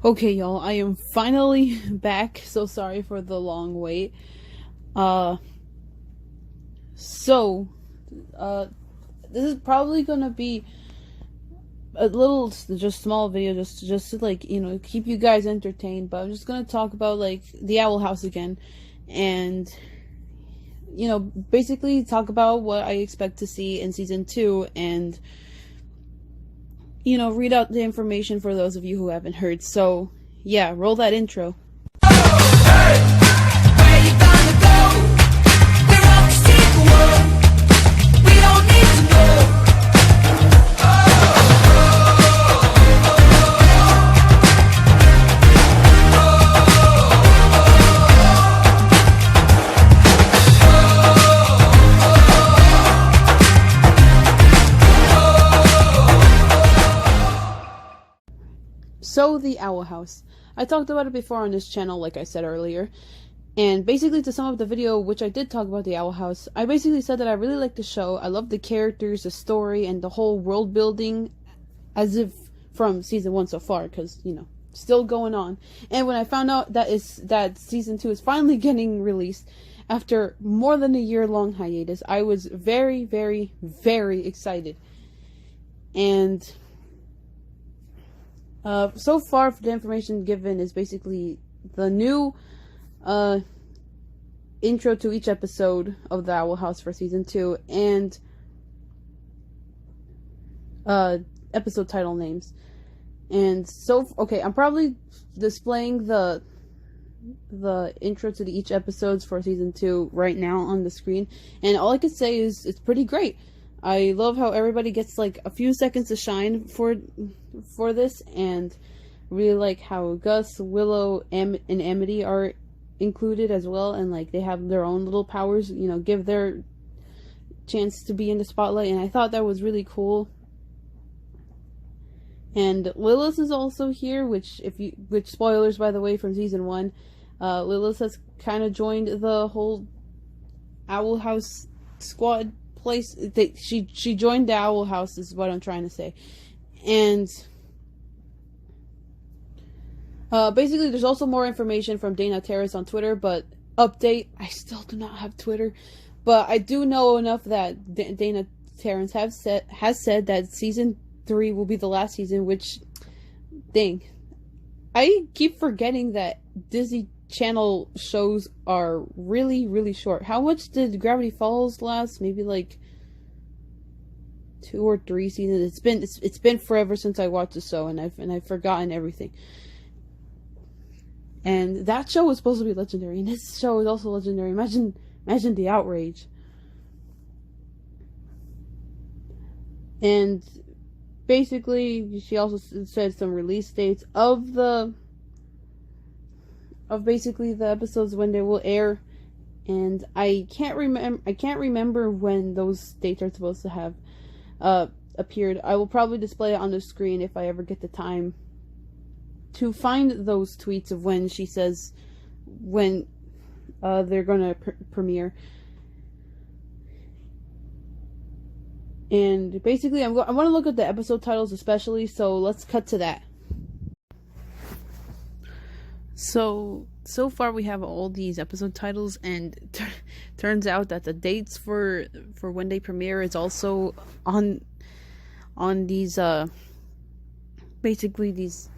Okay, y'all, I am finally back. So sorry for the long wait. Uh, so, uh, this is probably gonna be a little, just small video, just to like keep you guys entertained. But I'm just gonna talk about like the Owl House again, and basically talk about what I expect to see in season 2, and read out the information for those of you who haven't heard. So, yeah, roll that intro. So, the Owl House. I talked about it before on this channel, like I said earlier. And basically, to sum up the video, which I did talk about the Owl House, I basically said that I really like the show. I love the characters, the story, and the whole world building, as if from season 1 so far, because, still going on. And when I found out that season 2 is finally getting released, after more than a year-long hiatus, I was very, very, very excited. And so far, the information given is basically the new intro to each episode of the Owl House for season 2, and episode title names. And okay, I'm probably displaying the intro to each episodes for season 2 right now on the screen, and all I can say is it's pretty great. I love how everybody gets like a few seconds to shine for this, and really like how Gus, Willow, and Amity are included as well, and like they have their own little powers, give their chance to be in the spotlight, and I thought that was really cool. And Lilith is also here, which spoilers by the way from season 1, Lilith has kind of joined the whole Owl House squad place. She joined the Owl House is what I'm trying to say. And basically there's also more information from Dana Terrace on Twitter, but update, I still do not have Twitter, but I do know enough that Dana Terrace has said that season 3 will be the last season, which, dang, I keep forgetting that Disney Channel shows are really, really short. How much did Gravity Falls last? Maybe like 2 or 3 seasons. It's been forever since I watched the show, and I've forgotten everything. And that show was supposed to be legendary, and this show is also legendary. Imagine the outrage. And basically, she also said some release dates of basically the episodes when they will air, and I can't remember when those dates are supposed to have appeared. I will probably display it on the screen if I ever get the time to find those tweets of when she says when they're gonna premiere. And basically, I want to look at the episode titles especially, so let's cut to that. So far we have all these episode titles, and turns out that the dates for when they premiere is also on these basically these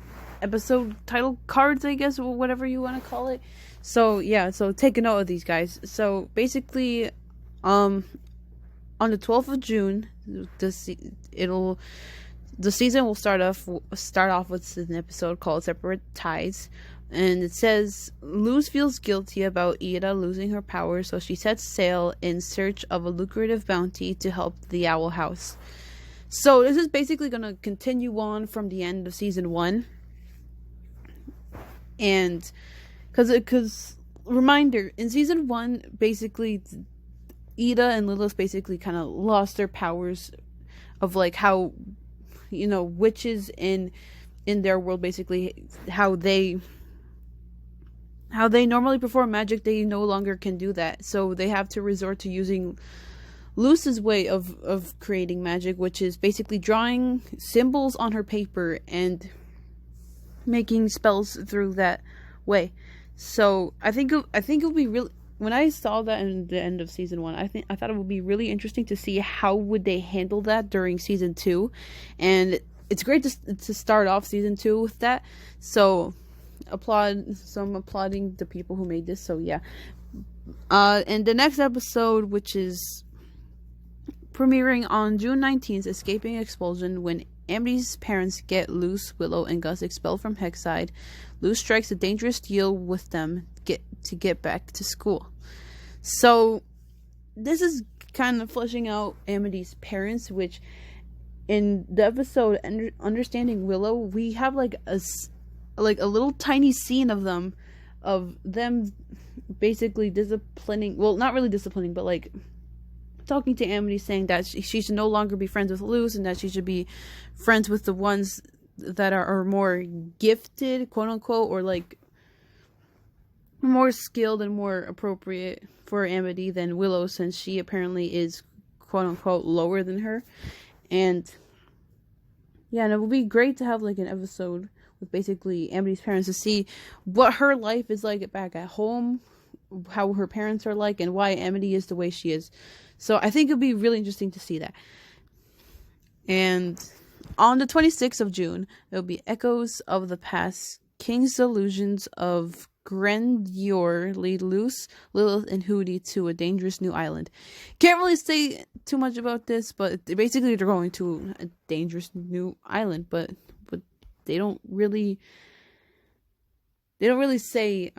episode title cards, I guess, or whatever you want to call it. So yeah, so take a note of these, guys. So basically, on the 12th of June, the season will start off with an episode called Separate Ties. And it says, Luz feels guilty about Ida losing her power, so she sets sail in search of a lucrative bounty to help the Owl House. So this is basically going to continue on from the end of season 1. And because reminder, in season 1, basically Ida and Lilith basically kind of lost their powers of like how witches in their world, basically how they normally perform magic, they no longer can do that. So they have to resort to using Luz's way of creating magic, which is basically drawing symbols on her paper and making spells through that way. So I think it'll be really. When I saw that in the end of season 1, I thought it would be really interesting to see how would they handle that during season 2, and it's great to start off season 2 with that. So I'm applauding the people who made this. So yeah, and the next episode, which is premiering on June 19th, Escaping Expulsion. When Amity's parents get Luce, Willow, and Gus expelled from Hexside, Luce strikes a dangerous deal with them to get back to school. So this is kind of fleshing out Amity's parents, which in the episode Understanding Willow, we have like a little tiny scene of them basically disciplining, well, not really disciplining, but like talking to Amity, saying that she should no longer be friends with Luce, and that she should be friends with the ones that are more gifted, quote unquote, or like more skilled and more appropriate for Amity than Willow, since she apparently is, quote unquote, lower than her. And yeah, and it would be great to have like an episode with basically Amity's parents to see what her life is like back at home, how her parents are like, and why Amity is the way she is. So I think it'll be really interesting to see that. And on the 26th of June, there'll be Echoes of the Past, King's Illusions of Grandeur lead Luce, Lilith, and Hooty to a dangerous new island. Can't really say too much about this, but basically they're going to a dangerous new island, but they don't really say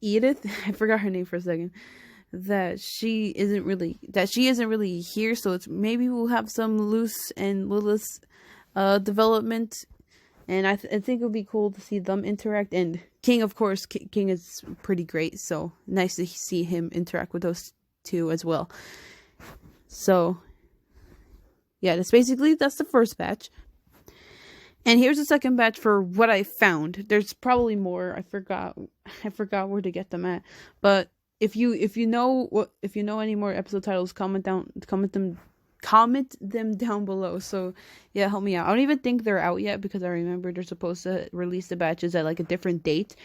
Edith, I forgot her name for a second, that she isn't really here, so it's maybe we'll have some Luce and Lilith development. And I think it would be cool to see them interact. And King, of course, King is pretty great. So nice to see him interact with those two as well. So yeah, that's the first batch. And here's the second batch for what I found. There's probably more. I forgot where to get them at. But if you know any more episode titles, comment them down below. So yeah, help me out. I don't even think they're out yet, because I remember they're supposed to release the batches at like a different date.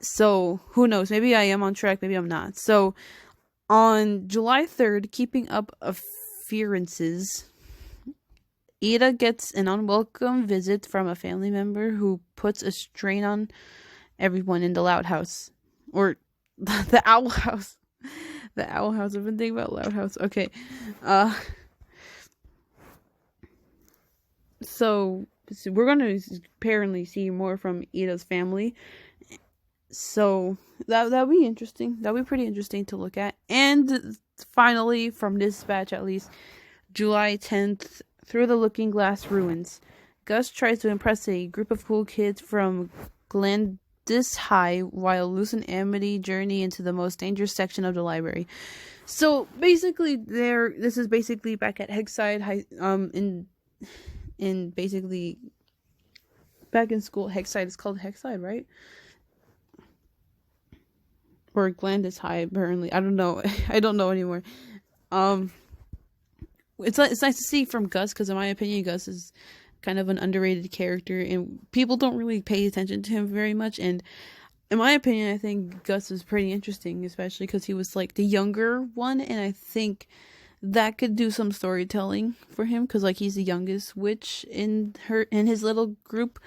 So who knows, maybe I am on track, maybe I'm not. So on July 3rd, Keeping Up Appearances, Ida gets an unwelcome visit from a family member who puts a strain on everyone in the Loud House, or the Owl House. The Owl House. I've been thinking about Loud House. Okay. So we're gonna apparently see more from Ida's family. So that'll be interesting. That'll be pretty interesting to look at. And finally, from this batch at least, July 10th, Through the Looking Glass Ruins. Gus tries to impress a group of cool kids from Glandis High while Luce and Amity journey into the most dangerous section of the library. So basically, this is basically back at Hexside High, in basically back in school. Hexside is called Hexside, right? Or Glandis High, apparently. I don't know. I don't know anymore. It's nice to see from Gus, because in my opinion, Gus is kind of an underrated character, and people don't really pay attention to him very much. And in my opinion, I think Gus is pretty interesting, especially because he was like the younger one, and I think that could do some storytelling for him, because like he's the youngest witch in his little group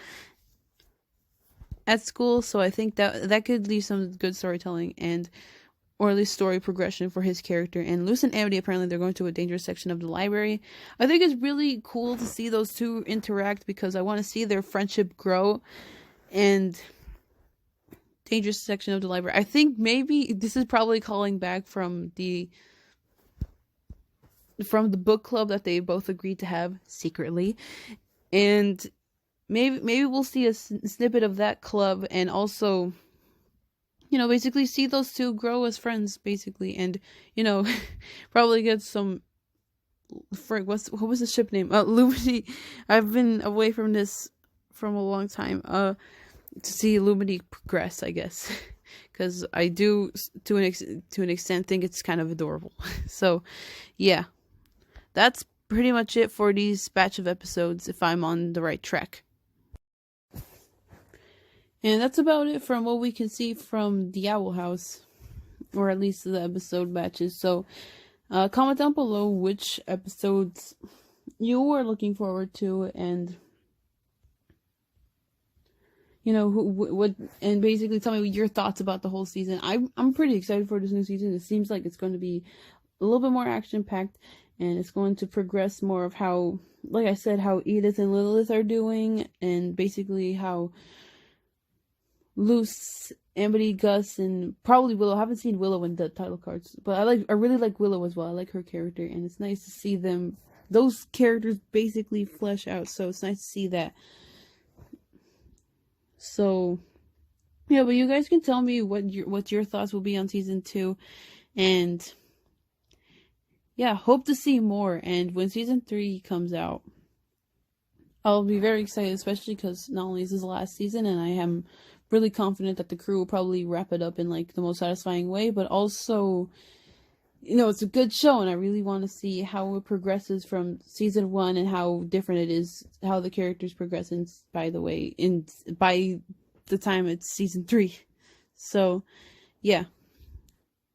at school. So I think that could leave some good storytelling, and or at least story progression for his character. And Luce and Amity, apparently they're going to a dangerous section of the library. I think it's really cool to see those two interact, because I want to see their friendship grow. And dangerous section of the library, I think maybe this is probably calling back from the book club that they both agreed to have secretly. And maybe we'll see a snippet of that club, and also, you know, basically see those two grow as friends, basically, and, you know, probably get some, what was the ship name? Lumity. I've been away from this from a long time, to see Lumity progress, I guess, because I do, to an extent, think it's kind of adorable. So, yeah, that's pretty much it for these batch of episodes if I'm on the right track. And that's about it from what we can see from the Owl House, or at least the episode batches. So comment down below which episodes you are looking forward to, and what, and basically tell me your thoughts about the whole season. I'm pretty excited for this new season. It seems like it's going to be a little bit more action packed, and it's going to progress more of how, like I said, how Edith and Lilith are doing, and basically how Luce, Amity, Gus, and probably Willow. I haven't seen Willow in the title cards, but I really like Willow as well. I like her character, and it's nice to see those characters basically flesh out. So it's nice to see that. So yeah, but you guys can tell me what your thoughts will be on season 2, and yeah, hope to see more. And when season 3 comes out, I'll be very excited, especially because not only is this the last season, and I am really confident that the crew will probably wrap it up in like the most satisfying way, but also, it's a good show, and I really want to see how it progresses from season 1 and how different it is, how the characters progress by the time it's season 3. So yeah,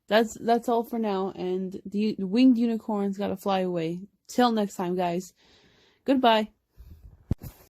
that's all for now, and the winged unicorns gotta fly away. Till next time, guys. Goodbye.